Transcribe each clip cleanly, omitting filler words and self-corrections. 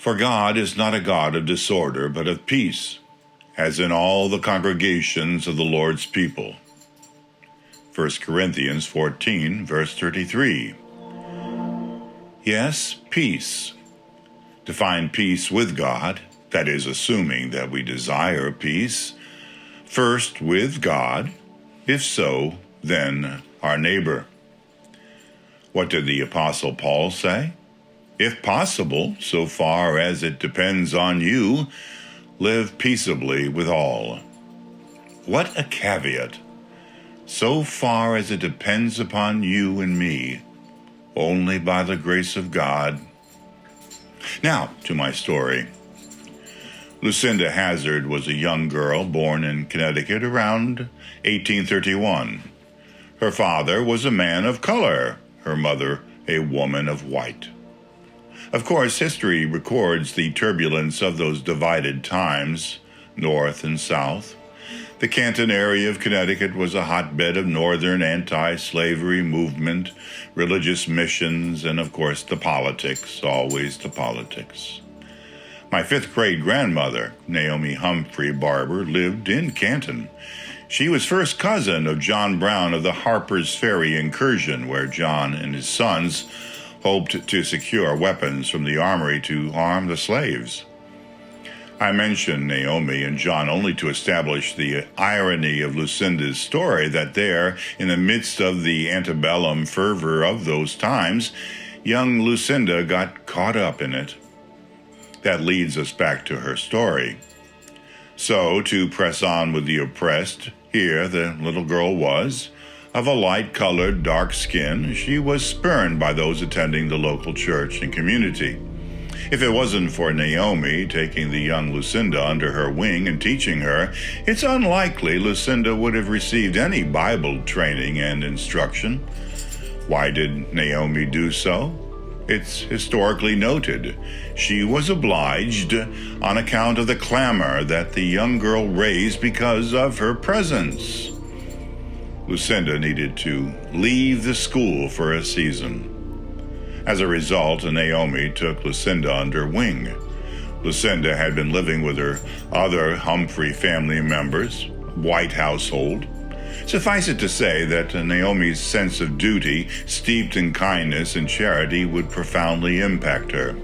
For God is not a God of disorder, but of peace, as in all the congregations of the Lord's people. 1 Corinthians 14, verse 33. Yes, peace. To find peace with God, that is, assuming that we desire peace, first with God, if so, then our neighbor. What did the Apostle Paul say? If possible, so far as it depends on you, live peaceably with all. What a caveat! So far as it depends upon you and me, only by the grace of God. Now, to my story. Lucinda Hazard was a young girl born in Connecticut around 1831. Her father was a man of color, her mother a woman of white. Of course, history records the turbulence of those divided times, North and South. The Canton area of Connecticut was a hotbed of northern anti-slavery movement, religious missions, and of course the politics, always the politics. My fifth-grade grandmother, Naomi Humphrey Barbour, lived in Canton. She was first cousin of John Brown of the Harpers Ferry incursion, where John and his sons hoped to secure weapons from the armory to arm the slaves. I mention Naomi and John only to establish the irony of Lucinda's story, that there, in the midst of the antebellum fervor of those times, young Lucinda got caught up in it. That leads us back to her story. So, to press on with the oppressed, here the little girl was, of a light-colored, dark skin. She was spurned by those attending the local church and community. If it wasn't for Naomi taking the young Lucinda under her wing and teaching her, it's unlikely Lucinda would have received any Bible training and instruction. Why did Naomi do so? It's historically noted. She was obliged on account of the clamor that the young girl raised because of her presence. Lucinda needed to leave the school for a season. As a result, Naomi took Lucinda under wing. Lucinda had been living with her other Humphrey family members, white household. Suffice it to say that Naomi's sense of duty, steeped in kindness and charity, would profoundly impact her.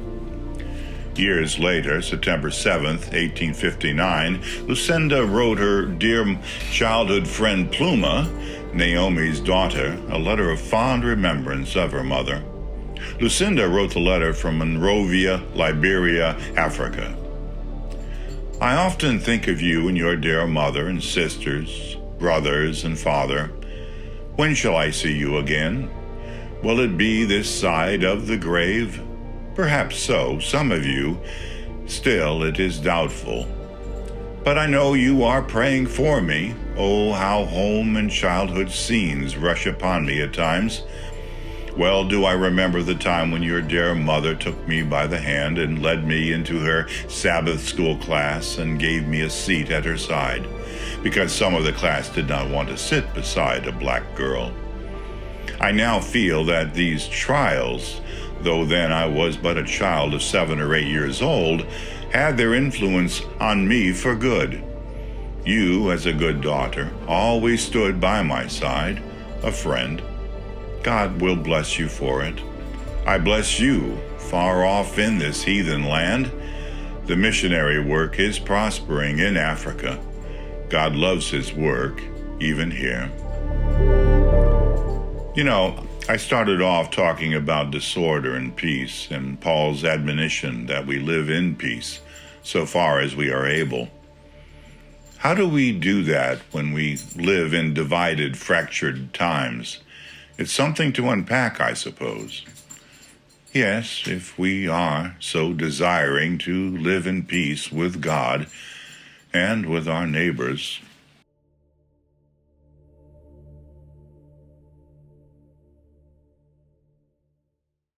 Years later, September 7th, 1859, Lucinda wrote her dear childhood friend Pluma, Naomi's daughter, a letter of fond remembrance of her mother. Lucinda wrote the letter from Monrovia, Liberia, Africa. I often think of you and your dear mother and sisters, brothers and father. When shall I see you again? Will it be this side of the grave? Perhaps so, some of you. Still, it is doubtful. But I know you are praying for me. Oh, how home and childhood scenes rush upon me at times. Well do I remember the time when your dear mother took me by the hand and led me into her Sabbath school class and gave me a seat at her side, because some of the class did not want to sit beside a black girl. I now feel that these trials, though then I was but a child of 7 or 8 years old, had their influence on me for good. You, as a good daughter, always stood by my side, a friend. God will bless you for it. I bless you, far off in this heathen land. The missionary work is prospering in Africa. God loves his work, even here. You know, I started off talking about disorder and peace, and Paul's admonition that we live in peace, so far as we are able. How do we do that when we live in divided, fractured times? It's something to unpack, I suppose. Yes, if we are so desiring to live in peace with God and with our neighbors.